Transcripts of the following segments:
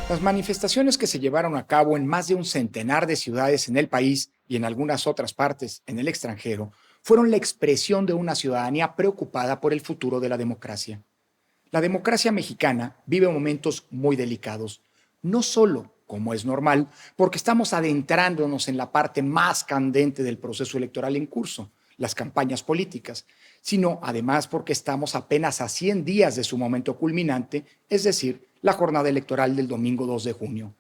Las manifestaciones que se llevaron a cabo en más de un centenar de ciudades en el país y en algunas otras partes en el extranjero fueron la expresión de una ciudadanía preocupada por el futuro de la democracia. La democracia mexicana vive momentos muy delicados, no solo, como es normal, porque estamos adentrándonos en la parte más candente del proceso electoral en curso, las campañas políticas, sino además porque estamos apenas a 100 días de su momento culminante, es decir, la jornada electoral del domingo 2 de junio.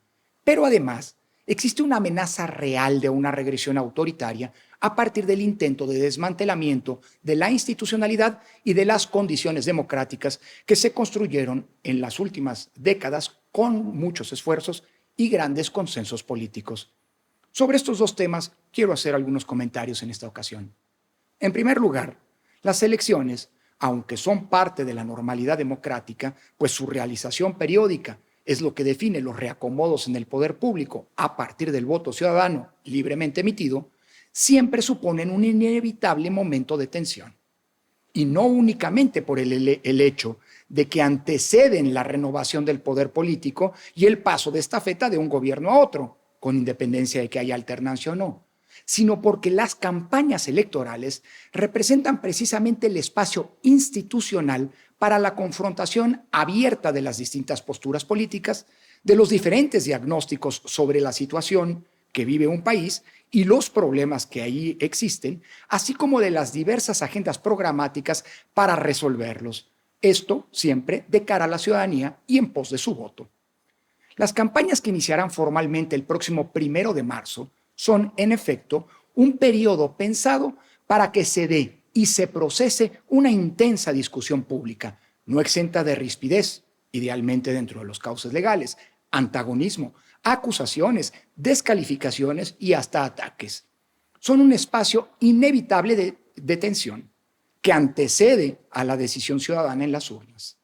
Pero además, existe una amenaza real de una regresión autoritaria a partir del intento de desmantelamiento de la institucionalidad y de las condiciones democráticas que se construyeron en las últimas décadas con muchos esfuerzos y grandes consensos políticos. Sobre estos dos temas quiero hacer algunos comentarios en esta ocasión. En primer lugar, las elecciones, aunque son parte de la normalidad democrática, pues su realización periódica es lo que define los reacomodos en el poder público a partir del voto ciudadano libremente emitido, siempre suponen un inevitable momento de tensión. Y no únicamente por el hecho de que anteceden la renovación del poder político y el paso de estafeta de un gobierno a otro, con independencia de que haya alternancia o no, sino porque las campañas electorales representan precisamente el espacio institucional para la confrontación abierta de las distintas posturas políticas, de los diferentes diagnósticos sobre la situación que vive un país y los problemas que ahí existen, así como de las diversas agendas programáticas para resolverlos. Esto siempre de cara a la ciudadanía y en pos de su voto. Las campañas que iniciarán formalmente el próximo 1 de marzo son, en efecto, un periodo pensado para que se dé y se procese una intensa discusión pública, no exenta de rispidez, idealmente dentro de los cauces legales, antagonismo, acusaciones, descalificaciones y hasta ataques. Son un espacio inevitable de tensión que antecede a la decisión ciudadana en las urnas.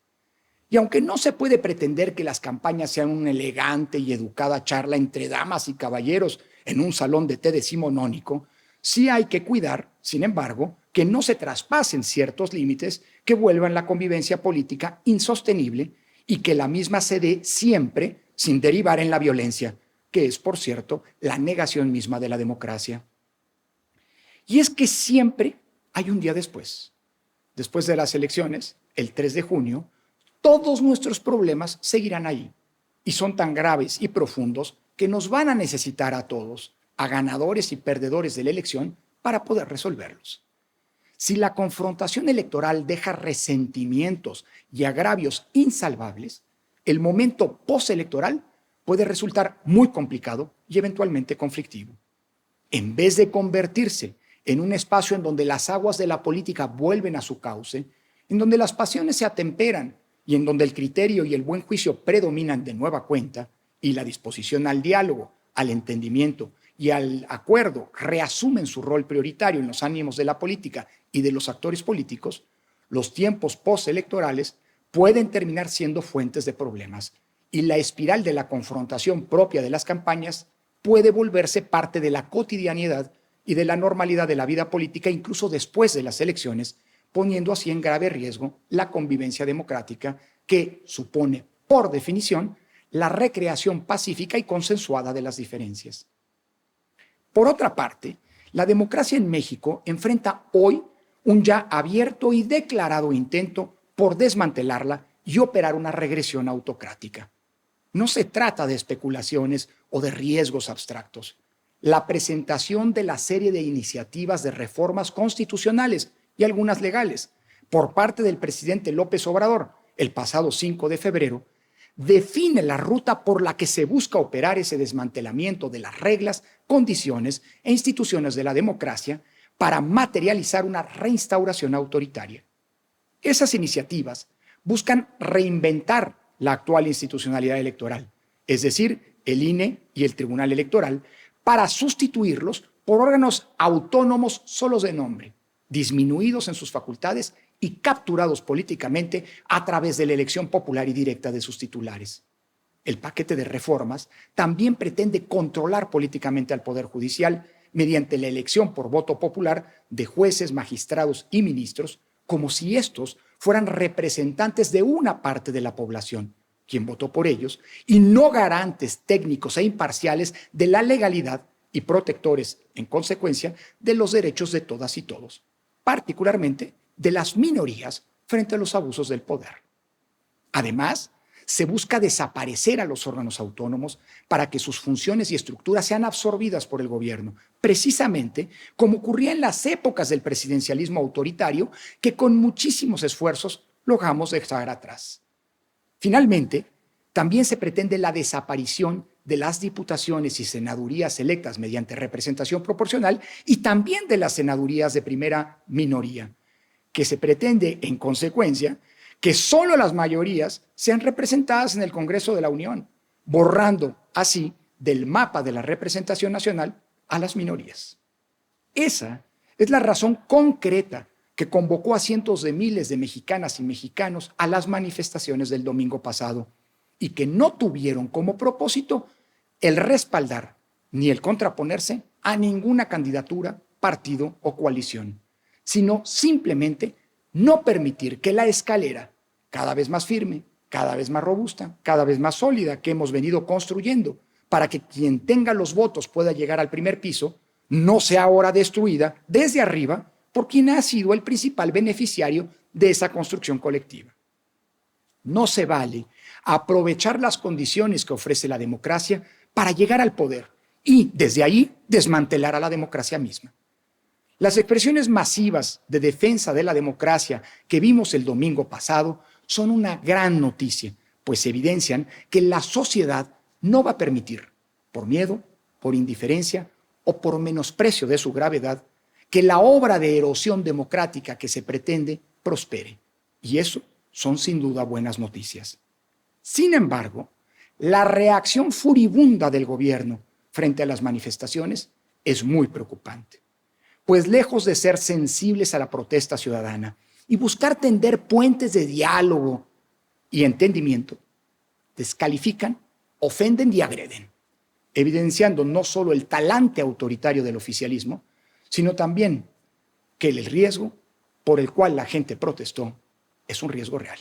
Y aunque no se puede pretender que las campañas sean una elegante y educada charla entre damas y caballeros en un salón de té decimonónico, sí hay que cuidar, sin embargo, que no se traspasen ciertos límites que vuelvan la convivencia política insostenible y que la misma se dé siempre sin derivar en la violencia, que es, por cierto, la negación misma de la democracia. Y es que siempre hay un día después. Después de las elecciones, el 3 de junio, todos nuestros problemas seguirán ahí y son tan graves y profundos que nos van a necesitar a todos, a ganadores y perdedores de la elección, para poder resolverlos. Si la confrontación electoral deja resentimientos y agravios insalvables, el momento postelectoral puede resultar muy complicado y eventualmente conflictivo. En vez de convertirse en un espacio en donde las aguas de la política vuelven a su cauce, en donde las pasiones se atemperan y en donde el criterio y el buen juicio predominan de nueva cuenta y la disposición al diálogo, al entendimiento y al acuerdo reasumen su rol prioritario en los ánimos de la política y de los actores políticos, los tiempos postelectorales pueden terminar siendo fuentes de problemas y la espiral de la confrontación propia de las campañas puede volverse parte de la cotidianidad y de la normalidad de la vida política incluso después de las elecciones, poniendo así en grave riesgo la convivencia democrática que supone, por definición, la recreación pacífica y consensuada de las diferencias. Por otra parte, la democracia en México enfrenta hoy un ya abierto y declarado intento por desmantelarla y operar una regresión autocrática. No se trata de especulaciones o de riesgos abstractos. La presentación de la serie de iniciativas de reformas constitucionales y algunas legales por parte del presidente López Obrador el pasado 5 de febrero define la ruta por la que se busca operar ese desmantelamiento de las reglas, condiciones e instituciones de la democracia para materializar una reinstauración autoritaria. Esas iniciativas buscan reinventar la actual institucionalidad electoral, es decir, el INE y el Tribunal Electoral, para sustituirlos por órganos autónomos solos de nombre, disminuidos en sus facultades y capturados políticamente a través de la elección popular y directa de sus titulares. El paquete de reformas también pretende controlar políticamente al Poder Judicial mediante la elección por voto popular de jueces, magistrados y ministros, como si estos fueran representantes de una parte de la población, quien votó por ellos, y no garantes técnicos e imparciales de la legalidad y protectores, en consecuencia, de los derechos de todas y todos, particularmente de las minorías frente a los abusos del poder. Además, se busca desaparecer a los órganos autónomos para que sus funciones y estructuras sean absorbidas por el gobierno, precisamente como ocurría en las épocas del presidencialismo autoritario que con muchísimos esfuerzos logramos dejar atrás. Finalmente, también se pretende la desaparición de las diputaciones y senadurías electas mediante representación proporcional y también de las senadurías de primera minoría, que se pretende, en consecuencia, que solo las mayorías sean representadas en el Congreso de la Unión, borrando así del mapa de la representación nacional a las minorías. Esa es la razón concreta que convocó a cientos de miles de mexicanas y mexicanos a las manifestaciones del domingo pasado y que no tuvieron como propósito el respaldar ni el contraponerse a ninguna candidatura, partido o coalición, sino simplemente no permitir que la escalera, cada vez más firme, cada vez más robusta, cada vez más sólida que hemos venido construyendo, para que quien tenga los votos pueda llegar al primer piso, no sea ahora destruida desde arriba por quien ha sido el principal beneficiario de esa construcción colectiva. No se vale aprovechar las condiciones que ofrece la democracia para llegar al poder y, desde ahí, desmantelar a la democracia misma. Las expresiones masivas de defensa de la democracia que vimos el domingo pasado son una gran noticia, pues evidencian que la sociedad no va a permitir, por miedo, por indiferencia o por menosprecio de su gravedad, que la obra de erosión democrática que se pretende prospere. Y eso son sin duda buenas noticias. Sin embargo, la reacción furibunda del gobierno frente a las manifestaciones es muy preocupante, pues lejos de ser sensibles a la protesta ciudadana y buscar tender puentes de diálogo y entendimiento, descalifican, ofenden y agreden, evidenciando no solo el talante autoritario del oficialismo, sino también que el riesgo por el cual la gente protestó es un riesgo real.